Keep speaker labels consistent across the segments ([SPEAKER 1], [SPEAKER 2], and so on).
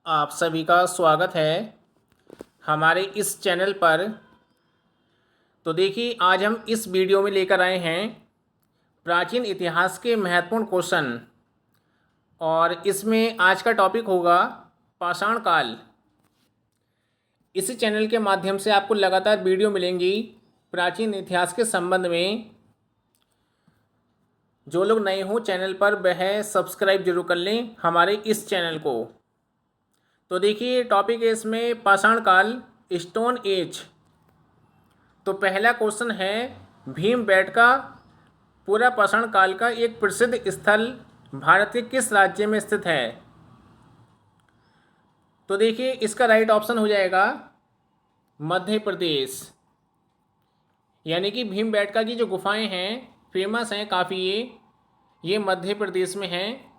[SPEAKER 1] आप सभी का स्वागत है हमारे इस चैनल पर। तो देखिए, आज हम इस वीडियो में लेकर आए हैं प्राचीन इतिहास के महत्वपूर्ण क्वेश्चन। और इसमें आज का टॉपिक होगा पाषाण काल। इसी चैनल के माध्यम से आपको लगातार वीडियो मिलेंगी प्राचीन इतिहास के संबंध में। जो लोग नए हों चैनल पर वह सब्सक्राइब जरूर कर लें हमारे इस चैनल को। तो देखिए, टॉपिक है इसमें पाषाण काल, स्टोन एज। तो पहला क्वेश्चन है, भीमबेटका पूरा पाषाण काल का एक प्रसिद्ध स्थल भारत के किस राज्य में स्थित है? तो देखिए, इसका राइट ऑप्शन हो जाएगा मध्य प्रदेश। यानी कि भीमबेटका की जो गुफाएं हैं फेमस हैं काफ़ी, ये मध्य प्रदेश में हैं।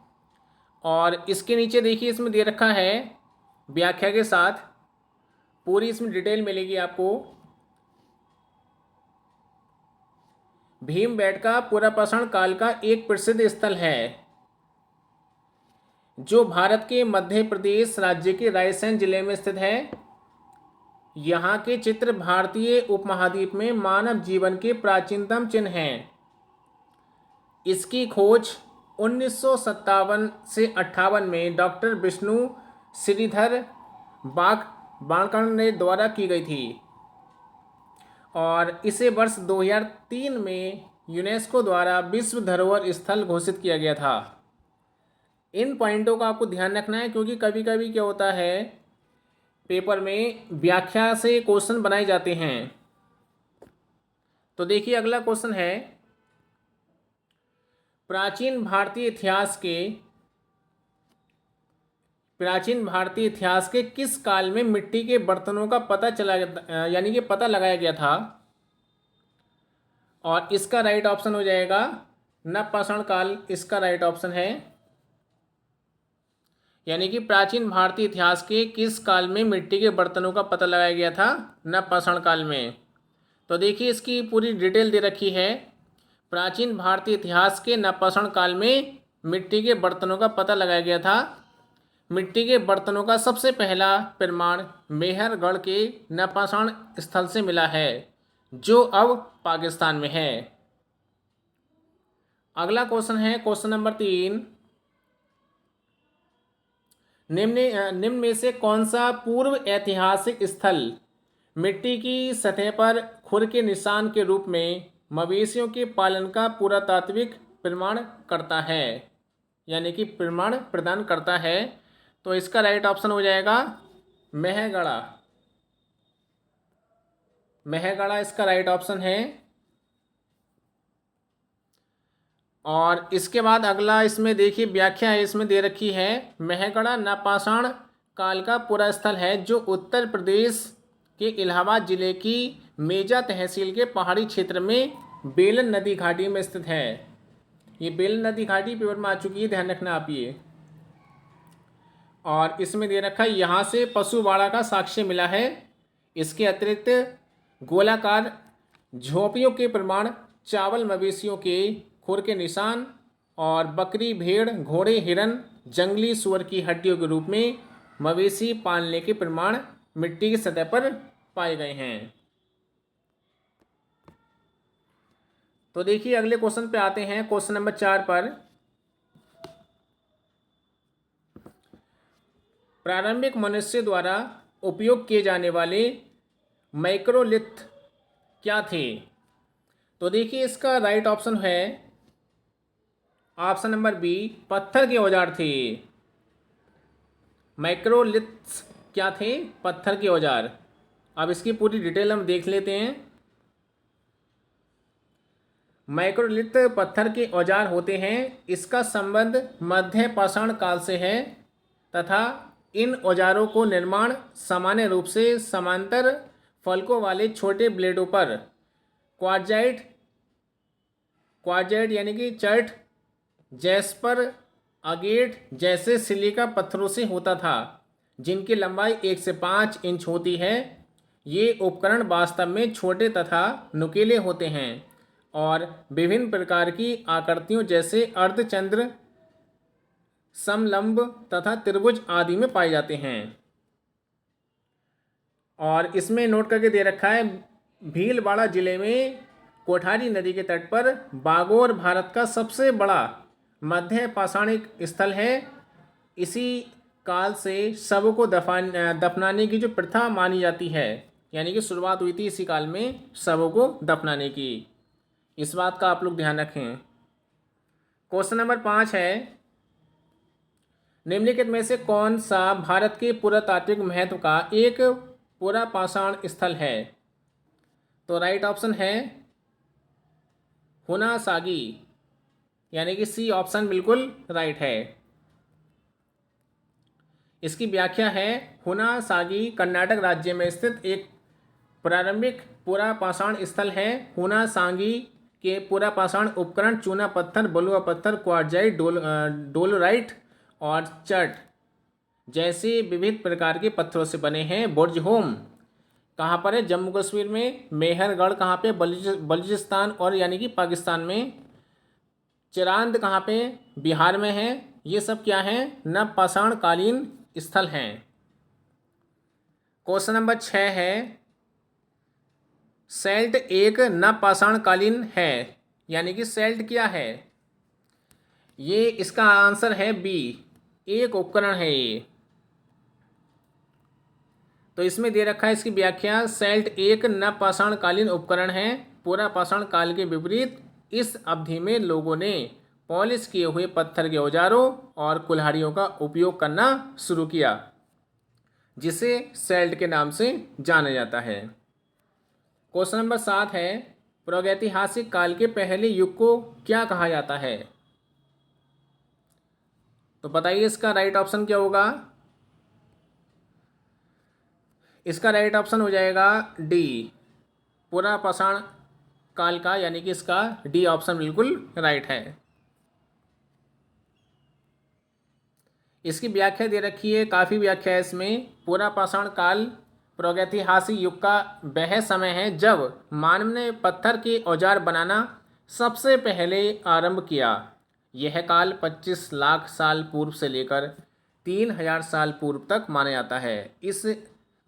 [SPEAKER 1] और इसके नीचे देखिए, इसमें दे रखा है व्याख्या के साथ, पूरी इसमें डिटेल मिलेगी आपको। भीमबेटका पूरा पाषाण काल का एक प्रसिद्ध स्थल है जो भारत के मध्य प्रदेश राज्य के रायसेन जिले में स्थित है। यहाँ के चित्र भारतीय उपमहाद्वीप में मानव जीवन के प्राचीनतम चिन्ह हैं। इसकी खोज 1957 से 58 में डॉक्टर विष्णु श्रीधर बाणकर्ण ने द्वारा की गई थी और इसे वर्ष 2003 में यूनेस्को द्वारा विश्व धरोहर स्थल घोषित किया गया था। इन पॉइंटों का आपको ध्यान रखना है क्योंकि कभी कभी क्या होता है, पेपर में व्याख्या से क्वेश्चन बनाए जाते हैं। तो देखिए, अगला क्वेश्चन है, प्राचीन भारतीय इतिहास के किस काल में मिट्टी के बर्तनों का यानी कि पता लगाया गया था? और इसका राइट ऑप्शन हो जाएगा नवपाषाण काल। इसका राइट ऑप्शन है, यानी कि प्राचीन भारतीय इतिहास के किस काल में मिट्टी के बर्तनों का पता लगाया गया था? नवपाषाण काल में। तो देखिए, इसकी पूरी डिटेल दे रखी है। प्राचीन भारतीय इतिहास के नवपाषाण काल में मिट्टी के बर्तनों का पता लगाया गया था। मिट्टी के बर्तनों का सबसे पहला प्रमाण मेहरगढ़ के नवपाषाण स्थल से मिला है जो अब पाकिस्तान में है। अगला क्वेश्चन है, क्वेश्चन नंबर 3, निम्न में से कौन सा पूर्व ऐतिहासिक स्थल मिट्टी की सतह पर खुर के निशान के रूप में मवेशियों के पालन का पुरातात्विक प्रमाण करता है, यानी कि प्रमाण प्रदान करता है? तो इसका राइट ऑप्शन हो जाएगा मेहगढ़ा। मेहगढ़ा इसका राइट ऑप्शन है। और इसके बाद अगला इसमें देखिए व्याख्या है, इसमें दे रखी है, मेहगढ़ा नवपाषाण काल का पूरा स्थल है जो उत्तर प्रदेश के इलाहाबाद जिले की मेजा तहसील के पहाड़ी क्षेत्र में बेलन नदी घाटी में स्थित है। ये बेलन नदी घाटी पेपर में आ चुकी है, ध्यान रखना आप ये। और इसमें दे रखा है, यहाँ से पशुवाड़ा का साक्ष्य मिला है। इसके अतिरिक्त गोलाकार झोंपड़ियों के प्रमाण, चावल मवेशियों के खुर के निशान और बकरी, भेड़, घोड़े, हिरन, जंगली सुअर की हड्डियों के रूप में मवेशी पालने के प्रमाण मिट्टी की सतह पर पाए गए हैं। तो देखिए, अगले क्वेश्चन पे आते हैं, क्वेश्चन नंबर 4 पर। प्रारंभिक मनुष्य द्वारा उपयोग किए जाने वाले माइक्रोलिथ क्या थे? तो देखिए, इसका राइट ऑप्शन है ऑप्शन नंबर बी, पत्थर के औजार थे। माइक्रोलिथ्स क्या थे? पत्थर के औजार। अब इसकी पूरी डिटेल हम देख लेते हैं। माइक्रोलिथ पत्थर के औजार होते हैं। इसका संबंध मध्य पाषाण काल से है तथा इन औजारों को निर्माण सामान्य रूप से समांतर फलकों वाले छोटे ब्लेडों पर क्वार्जाइट यानी कि चर्ट, जैस्पर, अगेट जैसे सिलिका पत्थरों से होता था जिनकी लंबाई 1 से 5 इंच होती है। ये उपकरण वास्तव में छोटे तथा नुकीले होते हैं और विभिन्न प्रकार की आकृतियों जैसे अर्धचंद्र, समलंब तथा त्रिभुज आदि में पाए जाते हैं। और इसमें नोट करके दे रखा है, भीलवाड़ा जिले में कोठारी नदी के तट पर बागोर भारत का सबसे बड़ा मध्य पाषाणिक स्थल है। इसी काल से शवों को दफनाने की जो प्रथा मानी जाती है, यानी कि शुरुआत हुई थी इसी काल में शवों को दफनाने की। इस बात का आप लोग ध्यान रखें। क्वेश्चन नंबर 5 है, निम्नलिखित में से कौन सा भारत के पुरातात्विक महत्व का एक पुरापाषाण स्थल है? तो राइट ऑप्शन है हुनासागी, यानी कि सी ऑप्शन बिल्कुल राइट है। इसकी व्याख्या है, हुनासागी कर्नाटक राज्य में स्थित एक प्रारंभिक पुरापाषाण स्थल है। हुनासागी के पुरापाषाण उपकरण चूना पत्थर, बलुआ पत्थर, क्वार्जाइट, डोलोराइट और चट जैसे विविध प्रकार के पत्थरों से बने हैं। बुर्जहोम कहाँ पर है? जम्मू कश्मीर में। मेहरगढ़ कहाँ पे? बलूचिस्तान और यानी कि पाकिस्तान में। चिरांद कहाँ पे? बिहार में है। ये सब क्या है? नवपाषाण कालीन स्थल हैं। क्वेश्चन नंबर 6 है, सेल्ट एक नवपाषाण कालीन है, यानी कि सेल्ट क्या है? ये इसका आंसर है बी, एक उपकरण है ये। तो इसमें दे रखा है इसकी व्याख्या, सेल्ट एक नवपाषाण कालीन उपकरण है। पुरापाषाण काल के विपरीत इस अवधि में लोगों ने पॉलिश किए हुए पत्थर के औजारों और कुल्हाड़ियों का उपयोग करना शुरू किया, जिसे सेल्ट के नाम से जाना जाता है। क्वेश्चन नंबर 7 है, प्रागैतिहासिक काल के पहले युग को क्या कहा जाता है? तो बताइए इसका राइट ऑप्शन क्या होगा? इसका राइट ऑप्शन हो जाएगा डी, पुरापाषाण काल का, यानी कि इसका डी ऑप्शन बिल्कुल राइट है। इसकी व्याख्या दे रखी है, काफ़ी व्याख्या है इसमें। पुरापाषाण काल प्रागैतिहासिक युग का वह समय है जब मानव ने पत्थर के औजार बनाना सबसे पहले आरंभ किया। यह काल 25 लाख साल पूर्व से लेकर 3000 साल पूर्व तक माना जाता है। इस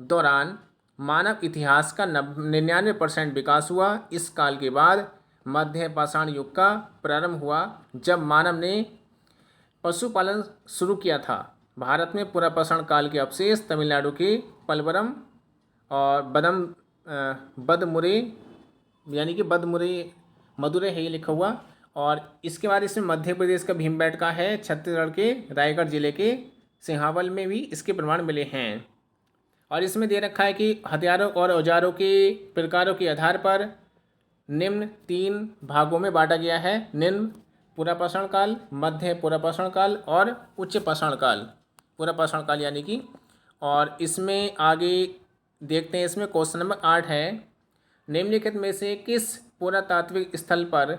[SPEAKER 1] दौरान मानव इतिहास का 99% विकास हुआ। इस काल के बाद मध्य पाषाण युग का प्रारंभ हुआ, जब मानव ने पशुपालन शुरू किया था। भारत में पुरापाषाण काल के अवशेष तमिलनाडु के पलवरम और बदमुरे, यानी कि बदमुरे मदुरै है ये लिखा हुआ। और इसके बाद इसमें मध्य प्रदेश का भीमबेटका है। छत्तीसगढ़ के रायगढ़ जिले के सिंहावल में भी इसके प्रमाण मिले हैं। और इसमें दे रखा है कि हथियारों और औजारों के प्रकारों के आधार पर निम्न 3 भागों में बांटा गया है। निम्न पुरापाषाण काल, मध्य पुरापाषाण काल और उच्च पाषाण काल। पुरापाषाण काल यानी कि, और इसमें आगे देखते हैं। इसमें क्वेश्चन नंबर 8 है, निम्नलिखित में से किस पुरातात्विक स्थल पर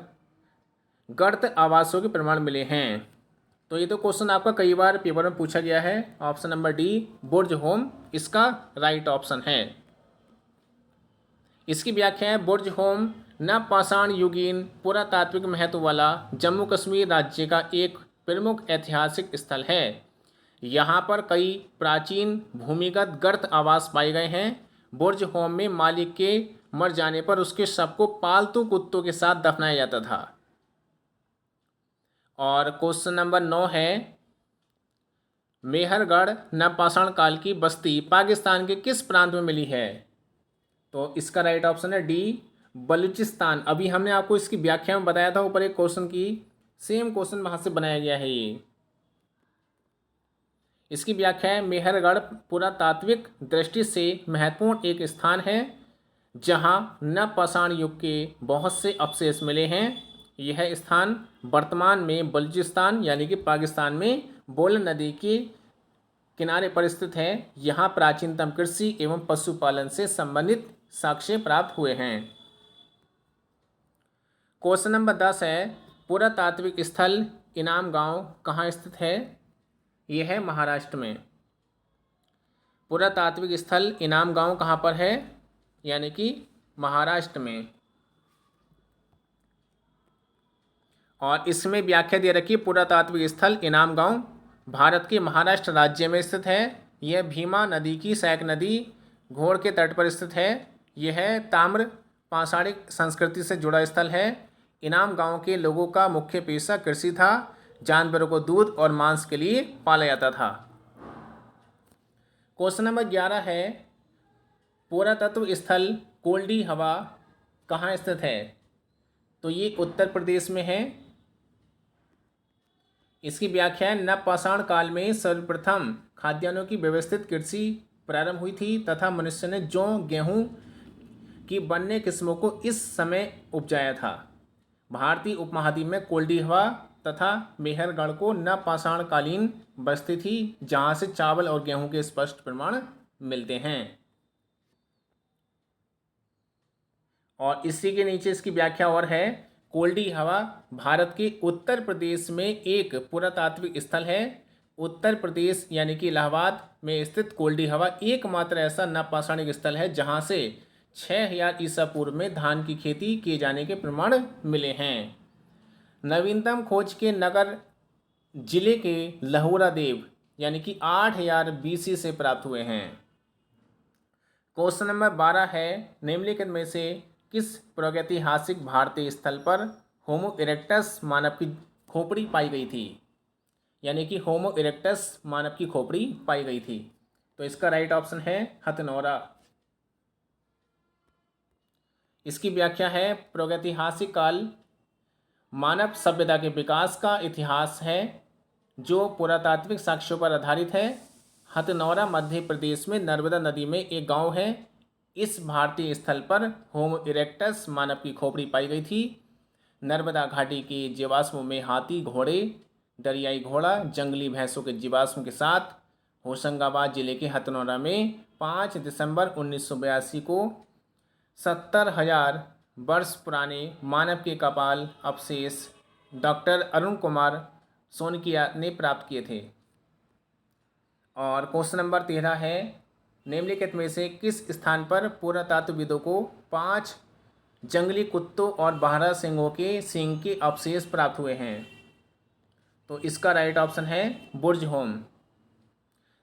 [SPEAKER 1] गर्त आवासों के प्रमाण मिले हैं? तो ये तो क्वेश्चन आपका कई बार पेपर में पूछा गया है। ऑप्शन नंबर डी, बुर्जहोम इसका राइट ऑप्शन है। इसकी व्याख्या है, बुर्जहोम नवपाषाण युगीन पुरातात्विक महत्व वाला जम्मू कश्मीर राज्य का एक प्रमुख ऐतिहासिक स्थल है। यहाँ पर कई प्राचीन भूमिगत गर्त आवास पाए गए हैं। बुर्जहोम में मालिक के मर जाने पर उसके शव को पालतू कुत्तों के साथ दफनाया जाता था। और क्वेश्चन नंबर 9 है, मेहरगढ़ नवपाषाण काल की बस्ती पाकिस्तान के किस प्रांत में मिली है? तो इसका राइट ऑप्शन है डी, बलूचिस्तान। अभी हमने आपको इसकी व्याख्या में बताया था ऊपर एक क्वेश्चन की, सेम क्वेश्चन वहाँ से बनाया गया है ये। इसकी व्याख्या है, मेहरगढ़ पुरातात्विक दृष्टि से महत्वपूर्ण एक स्थान है जहाँ नवपाषाण युग के बहुत से अवशेष मिले हैं। यह स्थान वर्तमान में बलूचिस्तान यानी कि पाकिस्तान में बोलन नदी के किनारे पर स्थित है। यहाँ प्राचीनतम कृषि एवं पशुपालन से संबंधित साक्ष्य प्राप्त हुए हैं। क्वेश्चन नंबर 10 है, पुरातात्विक स्थल इनाम गांव कहाँ स्थित है? यह है महाराष्ट्र में। पुरातात्विक स्थल इनाम गांव कहाँ पर है? यानी कि महाराष्ट्र में। और इसमें व्याख्या दे रखी है, पुरातात्विक स्थल इनाम गांव भारत के महाराष्ट्र राज्य में स्थित है। यह भीमा नदी की सहायक नदी घोड़ के तट पर स्थित है। यह ताम्र पाषाणिक संस्कृति से जुड़ा स्थल है। इनाम गांव के लोगों का मुख्य पेशा कृषि था। जानवरों को दूध और मांस के लिए पाला जाता था। क्वेश्चन नंबर 11 है, पुरातत्व स्थल कोल्डी हवा कहाँ स्थित है? तो ये उत्तर प्रदेश में है। इसकी व्याख्या है, नवपाषाण काल में सर्वप्रथम खाद्यान्नों की व्यवस्थित कृषि प्रारंभ हुई थी तथा मनुष्य ने जौ गेहूं की वन्य किस्मों को इस समय उपजाया था। भारतीय उपमहाद्वीप में कोल्डी हवा तथा मेहरगढ़ को नवपाषाणकालीन बस्ती थी, जहां से चावल और गेहूं के स्पष्ट प्रमाण मिलते हैं। और इसी के नीचे इसकी व्याख्या और है, कोल्डी हवा भारत के उत्तर प्रदेश में एक पुरातात्विक स्थल है। उत्तर प्रदेश यानी कि इलाहाबाद में स्थित कोल्डी हवा एकमात्र ऐसा नवपाषाणिक स्थल है जहां से 6000 ईसा पूर्व में धान की खेती किए जाने के प्रमाण मिले हैं। नवीनतम खोज के नगर जिले के लहुरा देव यानी कि 8000 BC से प्राप्त हुए हैं। क्वेश्चन नंबर 12 है, निम्नलिखित में से किस प्रागैतिहासिक भारतीय स्थल पर होमो इरेक्टस मानव की खोपड़ी पाई गई थी? यानी कि होमो इरेक्टस मानव की खोपड़ी पाई गई थी। तो इसका राइट ऑप्शन है हथनौरा। इसकी व्याख्या है, प्रागैतिहासिक काल मानव सभ्यता के विकास का इतिहास है जो पुरातात्विक साक्ष्यों पर आधारित है। हथनौरा मध्य प्रदेश में नर्मदा नदी में एक गांव है। इस भारतीय स्थल पर होमो इरेक्टस मानव की खोपड़ी पाई गई थी। नर्मदा घाटी के जीवाश्मों में हाथी, घोड़े, दरियाई घोड़ा, जंगली भैंसों के जीवाश्म के साथ होशंगाबाद जिले के हथनौरा में 5 दिसंबर 1982 को 70,000 वर्ष पुराने मानव के कपाल अवशेष डॉक्टर अरुण कुमार सोनकिया ने प्राप्त किए थे। और क्वेश्चन नंबर 13 है, निम्नलिखित में से किस स्थान पर पुरातत्वविदों को 5 जंगली कुत्तों और बारह सिंहों के सींग के अवशेष प्राप्त हुए हैं? तो इसका राइट ऑप्शन है बुर्ज होम।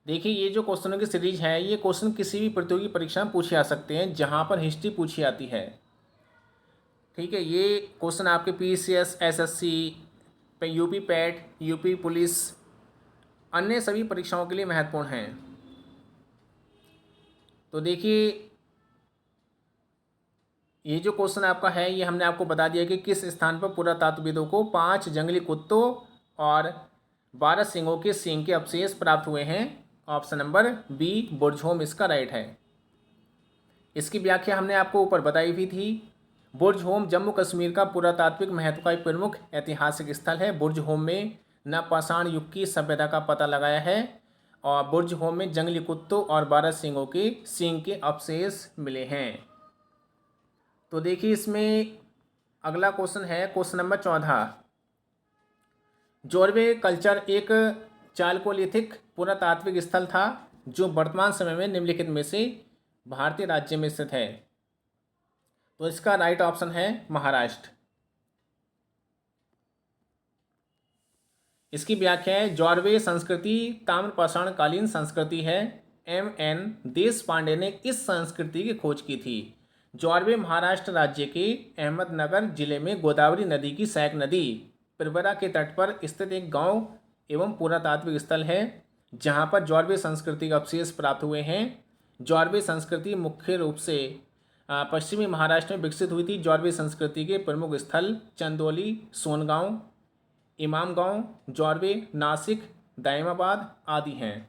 [SPEAKER 1] देखिए, ये जो क्वेश्चनों की सीरीज है, ये क्वेश्चन किसी भी प्रतियोगी परीक्षा में पूछे आ सकते हैं जहाँ पर हिस्ट्री पूछी आती है। ठीक है, ये क्वेश्चन आपके PCS, SSC, UP PAT, UP police, अन्य सभी परीक्षाओं के लिए महत्वपूर्ण हैं। तो देखिए, ये जो क्वेश्चन आपका है, ये हमने आपको बता दिया कि किस स्थान पर पुरातत्वविदों को 5 जंगली कुत्तों और 12 सिंहों के सींग के अवशेष प्राप्त हुए हैं। ऑप्शन नंबर बी बुर्ज होम इसका राइट है। इसकी व्याख्या हमने आपको ऊपर बताई भी थी। बुर्ज होम जम्मू कश्मीर का पुरातात्विक महत्व का एक प्रमुख ऐतिहासिक स्थल है। बुर्ज होम में नवपाषाण युग की सभ्यता का पता लगाया है और बुर्ज होम में जंगली कुत्तों और 12 सिंहों के सींग के अवशेष मिले हैं। तो देखिए, इसमें अगला क्वेश्चन है क्वेश्चन नंबर 14। जोरवे कल्चर एक चालकोलिथिक पुरातात्विक स्थल था जो वर्तमान समय में निम्नलिखित में से भारतीय राज्य में स्थित है। तो इसका राइट ऑप्शन है महाराष्ट्र। इसकी व्याख्या है, जॉर्वे संस्कृति ताम्रपाषाणकालीन संस्कृति है। MN देशपांडे ने इस संस्कृति की खोज की थी। जॉर्वे महाराष्ट्र राज्य के अहमदनगर जिले में गोदावरी नदी की सहायक नदी प्रवरा के तट पर स्थित एक गांव एवं पुरातात्विक स्थल है जहां पर जॉर्वे संस्कृति के अवशेष प्राप्त हुए हैं। जॉर्वे संस्कृति मुख्य रूप से पश्चिमी महाराष्ट्र में विकसित हुई थी। जॉर्वे संस्कृति के प्रमुख स्थल चंदौली, सोनगांव, इमामगांव, जॉर्वे, नासिक, दायमाबाद आदि हैं।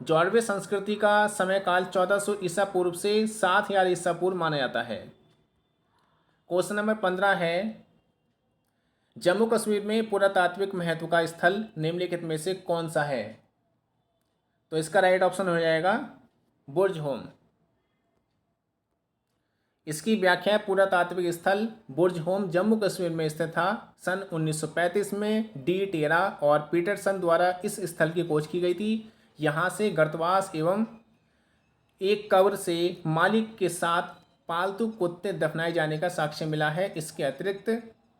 [SPEAKER 1] जॉर्वे संस्कृति का समय काल 1400 ईसा पूर्व से 7000 ईसा पूर्व माना जाता है। क्वेश्चन नंबर 15 है, जम्मू कश्मीर में पुरातात्विक महत्व का स्थल निम्नलिखित में से कौन सा है? तो इसका राइट ऑप्शन हो जाएगा बुर्ज होम। इसकी व्याख्या है, पुरातात्विक स्थल बुर्ज होम जम्मू कश्मीर में स्थित था। सन 1935 में डी टेरा और पीटरसन द्वारा इस स्थल की खोज की गई थी। यहाँ से गर्तवास एवं एक कब्र से मालिक के साथ पालतू कुत्ते दफनाए जाने का साक्ष्य मिला है। इसके अतिरिक्त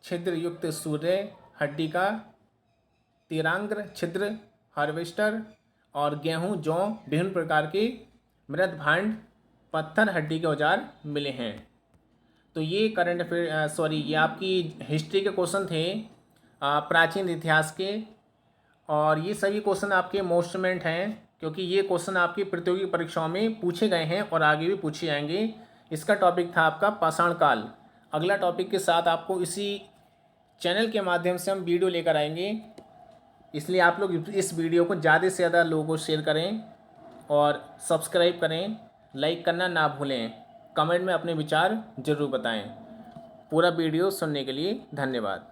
[SPEAKER 1] छिद्रयुक्त सूर्य हड्डी का तिरांग्र छिद्र, हार्वेस्टर और गेहूं, जौ, विभिन्न प्रकार के मृद भांड, पत्थर, हड्डी के औजार मिले हैं। तो ये करंट अफेयर ये आपकी हिस्ट्री के क्वेश्चन थे, प्राचीन इतिहास के। और ये सभी क्वेश्चन आपके मोस्ट इम्पोर्टेंट हैं, क्योंकि ये क्वेश्चन आपकी प्रतियोगी परीक्षाओं में पूछे गए हैं और आगे भी पूछे जाएंगे। इसका टॉपिक था आपका पाषाण काल। अगला टॉपिक के साथ आपको इसी चैनल के माध्यम से हम वीडियो लेकर आएंगे, इसलिए आप लोग इस वीडियो को ज़्यादा से ज़्यादा लोगों को शेयर करें और सब्सक्राइब करें। लाइक करना ना भूलें। कमेंट में अपने विचार ज़रूर बताएं। पूरा वीडियो सुनने के लिए धन्यवाद।